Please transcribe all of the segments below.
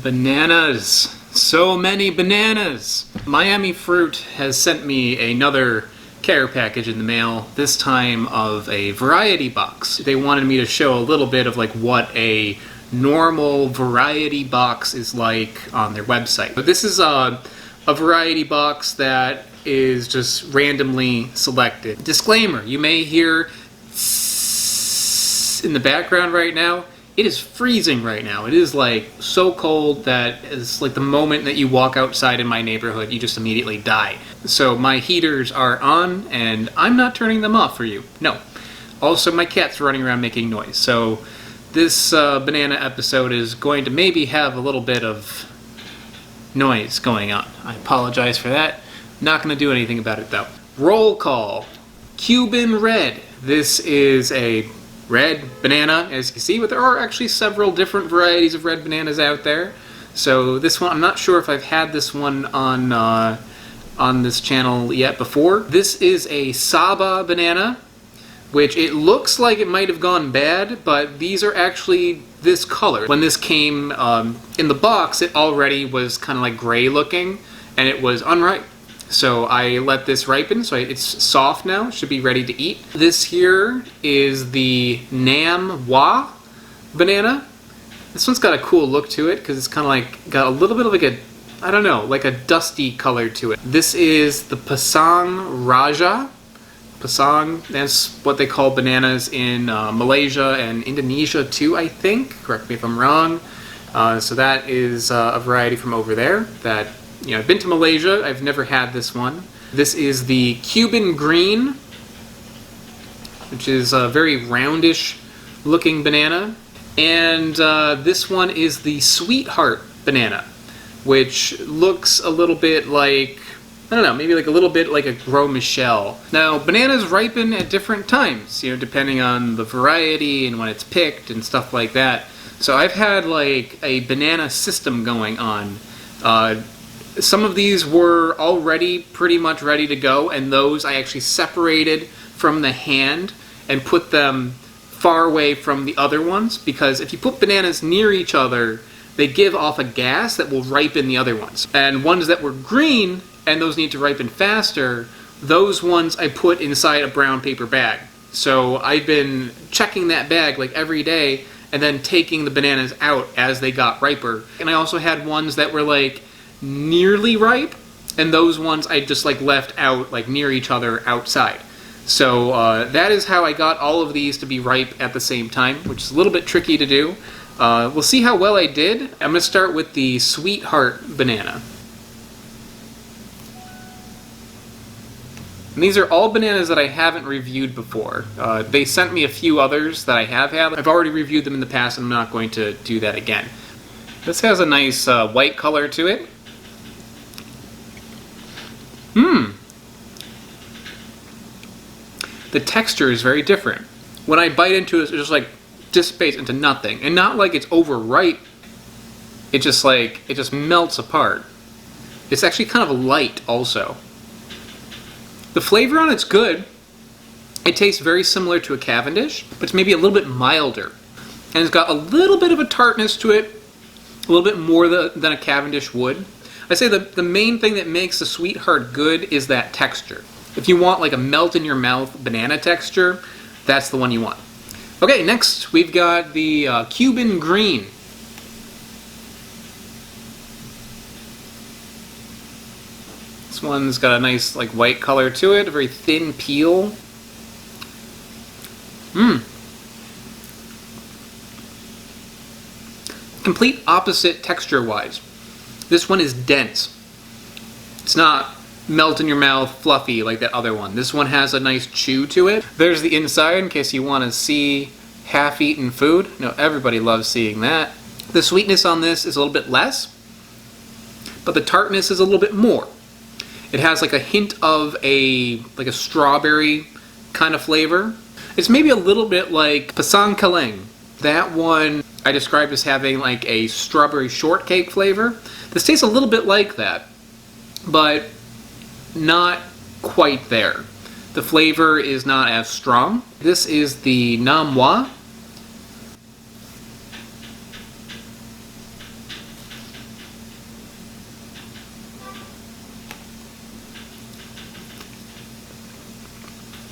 Bananas. So many bananas. Miami Fruit has sent me another care package in the mail, this time of a variety box. They wanted me to show a little bit of like what a normal variety box is like on their website. But this is a variety box that is just randomly selected. Disclaimer, you may hear in the background right now. It is freezing right now. It is like so cold that it's like the moment that you walk outside in my neighborhood, you just immediately die. So my heaters are on and I'm not turning them off for you. No. Also, my cat's running around making noise. So this banana episode is going to maybe have a little bit of noise going on. I apologize for that. Not going to do anything about it though. Roll call. Cuban Red. This is a red banana, as you can see, but there are actually several different varieties of red bananas out there. So this one, I'm not sure if I've had this one on this channel yet before. This is a Saba banana, which it looks like it might have gone bad, but these are actually this color. When this came in the box, it already was kind of like gray looking, and it was unripe. So I let this ripen, so it's soft now, should be ready to eat. This here is the Namwah banana. This one's got a cool look to it because it's kind of like got a little bit of like a, I don't know, like a dusty color to it. This is the Pisang Raja. Pisang, that's what they call bananas in Malaysia and Indonesia too, I think. Correct me if I'm wrong. So that is a variety from over there that, you know, I've been to Malaysia, I've never had this one. This is the Cuban Green, which is a very roundish looking banana. And this one is the Sweetheart banana, which looks a little bit like, I don't know, maybe like a little bit like a Gros Michel. Now, bananas ripen at different times, you know, depending on the variety and when it's picked and stuff like that. So I've had like a banana system going on. Some of these were already pretty much ready to go, and those I actually separated from the hand and put them far away from the other ones, because if you put bananas near each other, they give off a gas that will ripen the other ones. And ones that were green, and those need to ripen faster, those ones I put inside a brown paper bag. So I've been checking that bag like every day, and then taking the bananas out as they got riper. And I also had ones that were like nearly ripe, and those ones I just like left out like near each other outside. So that is how I got all of these to be ripe at the same time, which is a little bit tricky to do. We'll see how well I did. I'm going to start with the Sweetheart banana. And these are all bananas that I haven't reviewed before. They sent me a few others that I have had. I've already reviewed them in the past, and I'm not going to do that again. This has a nice white color to it. The texture is very different. When I bite into it, it just like dissipates into nothing. And not like it's overripe. It just melts apart. It's actually kind of light also. The flavor on it's good. It tastes very similar to a Cavendish, but it's maybe a little bit milder. And it's got a little bit of a tartness to it, a little bit more than a Cavendish would. I say the main thing that makes the Sweetheart good is that texture. If you want like a melt-in-your-mouth banana texture, that's the one you want. Okay, next we've got the Cuban Green. This one's got a nice like white color to it, a very thin peel. Complete opposite texture-wise. This one is dense. It's not melt in your mouth fluffy like that other one. This one has a nice chew to it. There's the inside in case you want to see half-eaten food. No, everybody loves seeing that. The sweetness on this is a little bit less, but the tartness is a little bit more. It has like a hint of a strawberry kind of flavor. It's maybe a little bit like Pisang Kaleng. That one I described as having like a strawberry shortcake flavor. This tastes a little bit like that, but not quite there. The flavor is not as strong. This is the Namwah.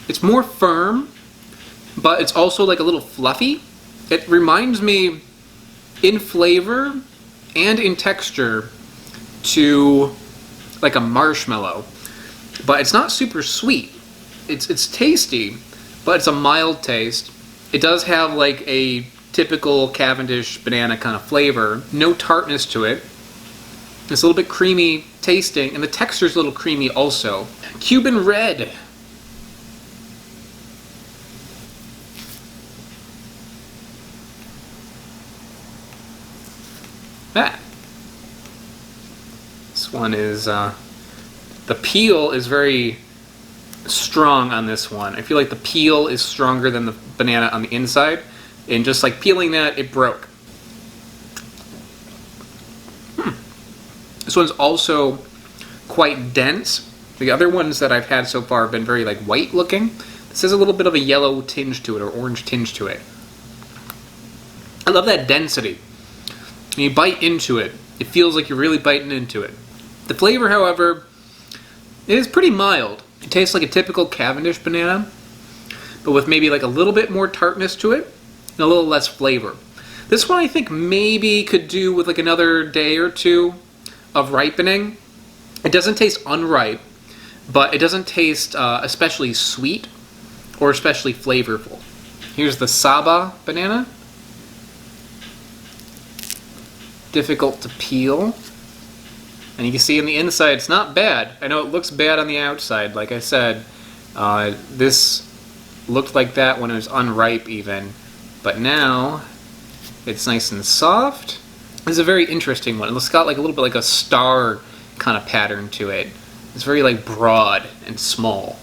It's more firm, but it's also like a little fluffy. It reminds me in flavor and in texture to like a marshmallow, but it's not super sweet. It's tasty, but it's a mild taste. It does have like a typical Cavendish banana kind of flavor. No tartness to it. It's a little bit creamy tasting, and the texture's a little creamy also. Cuban Red. Ah. This one is, the peel is very strong on this one. I feel like the peel is stronger than the banana on the inside, and just like peeling that, it broke. This one's also quite dense. The other ones that I've had so far have been very like white looking. This has a little bit of a yellow tinge to it, or orange tinge to it. I love that density. When you bite into it, it feels like you're really biting into it. The flavor, however, is pretty mild. It tastes like a typical Cavendish banana, but with maybe like a little bit more tartness to it and a little less flavor. This one I think maybe could do with like another day or two of ripening. It doesn't taste unripe, but it doesn't taste especially sweet or especially flavorful. Here's the Saba banana. Difficult to peel. And you can see on the inside, it's not bad. I know it looks bad on the outside, like I said. This looked like that when it was unripe even. But now, it's nice and soft. This is a very interesting one. It's got like a little bit like a star kind of pattern to it. It's very like broad and small.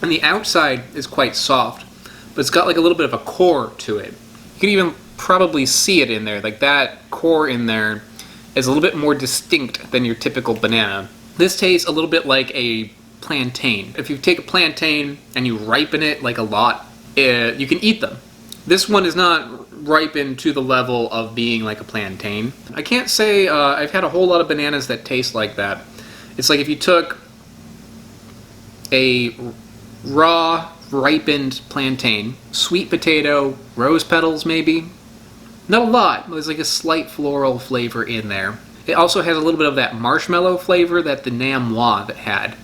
And the outside is quite soft, but it's got like a little bit of a core to it. You can even probably see it in there. Like that core in there is a little bit more distinct than your typical banana. This tastes a little bit like a plantain. If you take a plantain and you ripen it like a lot, you can eat them. This one is not ripened to the level of being like a plantain. I can't say I've had a whole lot of bananas that taste like that. It's like if you took a raw, ripened plantain, sweet potato, rose petals maybe. Not a lot, there's like a slight floral flavor in there. It also has a little bit of that marshmallow flavor that the Namwah that had.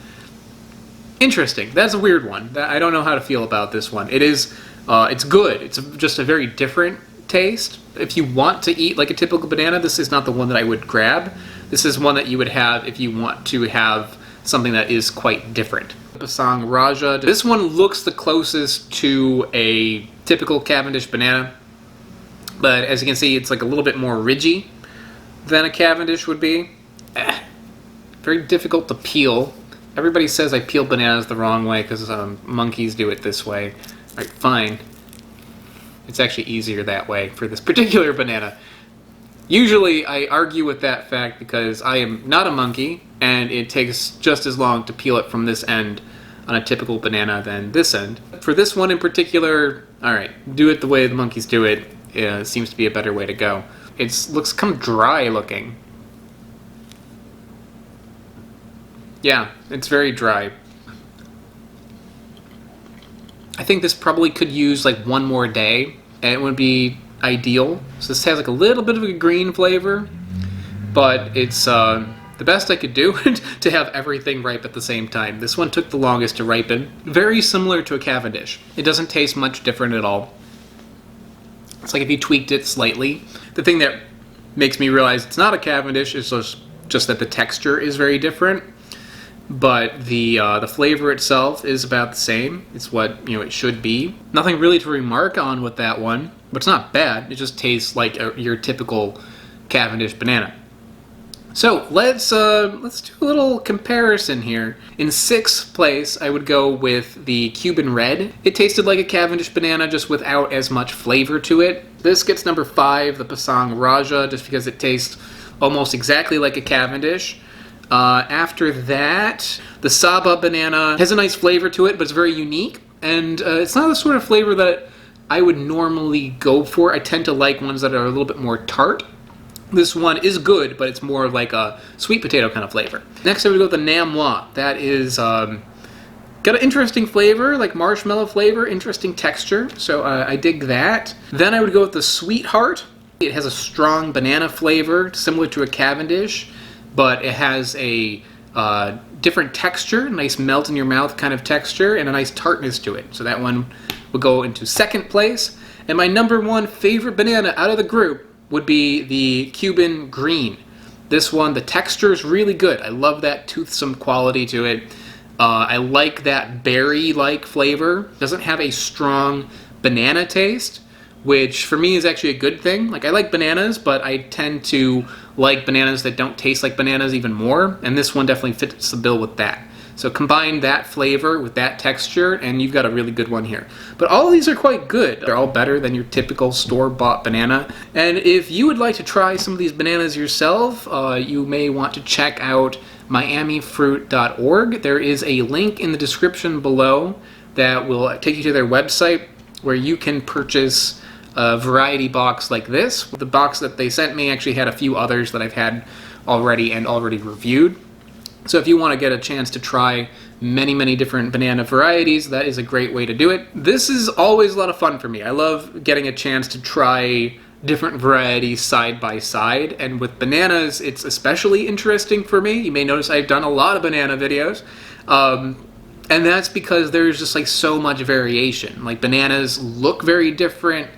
Interesting, that's a weird one. I don't know how to feel about this one. It is, it's good. It's just a very different taste. If you want to eat like a typical banana, this is not the one that I would grab. This is one that you would have if you want to have something that is quite different. Pasang Raja. This one looks the closest to a typical Cavendish banana, but as you can see, it's like a little bit more ridgy than a Cavendish would be. Very difficult to peel. Everybody says I peel bananas the wrong way because monkeys do it this way. Alright, fine. It's actually easier that way for this particular banana. Usually I argue with that fact because I am not a monkey, and it takes just as long to peel it from this end on a typical banana than this end. For this one in particular, alright, do it the way the monkeys do it. Seems to be a better way to go. It looks kind of dry looking. Yeah, it's very dry. I think this probably could use like one more day, and it would be ideal. So this has like a little bit of a green flavor, but it's the best I could do to have everything ripe at the same time. This one took the longest to ripen. Very similar to a Cavendish. It doesn't taste much different at all. It's like if you tweaked it slightly. The thing that makes me realize it's not a Cavendish is just that the texture is very different. But the flavor itself is about the same. It's what it should be. Nothing really to remark on with that one, but it's not bad. It just tastes like your typical Cavendish banana. So let's do a little comparison here. In sixth place, I would go with the Cuban Red. It tasted like a Cavendish banana, just without as much flavor to it. This gets number 5, the Pasang Raja, just because it tastes almost exactly like a Cavendish. After that, the Saba banana has a nice flavor to it, but it's very unique, and it's not the sort of flavor that I would normally go for. I tend to like ones that are a little bit more tart This one is good, but it's more like a sweet potato kind of flavor. Next I would go with the Namwah. That is got an interesting flavor, like marshmallow flavor, interesting texture, so I dig that. Then I would go with the Sweetheart. It has a strong banana flavor, similar to a Cavendish, but it has a different texture, nice melt in your mouth kind of texture, and a nice tartness to it. So that one will go into second place. And my number one favorite banana out of the group would be the Cuban Green. This one, the texture is really good. I love that toothsome quality to it. I like that berry-like flavor. Doesn't have a strong banana taste, which for me is actually a good thing. Like, I like bananas, but I tend to like bananas that don't taste like bananas even more, and this one definitely fits the bill with that. So combine that flavor with that texture, and you've got a really good one here. But all of these are quite good. They're all better than your typical store-bought banana. And if you would like to try some of these bananas yourself, you may want to check out miamifruit.org. There is a link in the description below that will take you to their website where you can purchase a variety box like this. The box that they sent me actually had a few others that I've had already and already reviewed. So if you want to get a chance to try many different banana varieties, that is a great way to do it. This is always a lot of fun for me. I love getting a chance to try different varieties side by side, and with bananas it's especially interesting for me. You may notice I've done a lot of banana videos, and that's because there's just like so much variation. Like, bananas look very different,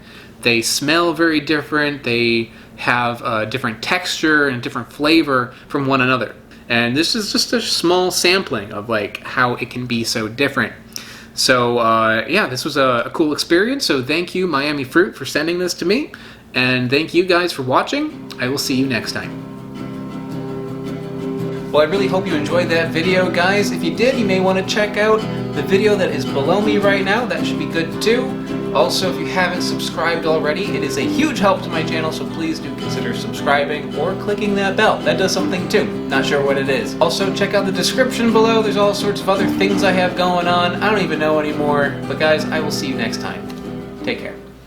they smell very different, they have a different texture and different flavor from one another. And this is just a small sampling of like how it can be so different. So yeah, this was a cool experience. So thank you, Miami Fruit, for sending this to me. And thank you guys for watching. I will see you next time. Well, I really hope you enjoyed that video, guys. If you did, you may want to check out the video that is below me right now. That should be good too. Also, if you haven't subscribed already, it is a huge help to my channel, so please do consider subscribing or clicking that bell. That does something too. Not sure what it is. Also, check out the description below. There's all sorts of other things I have going on. I don't even know anymore. But guys, I will see you next time. Take care.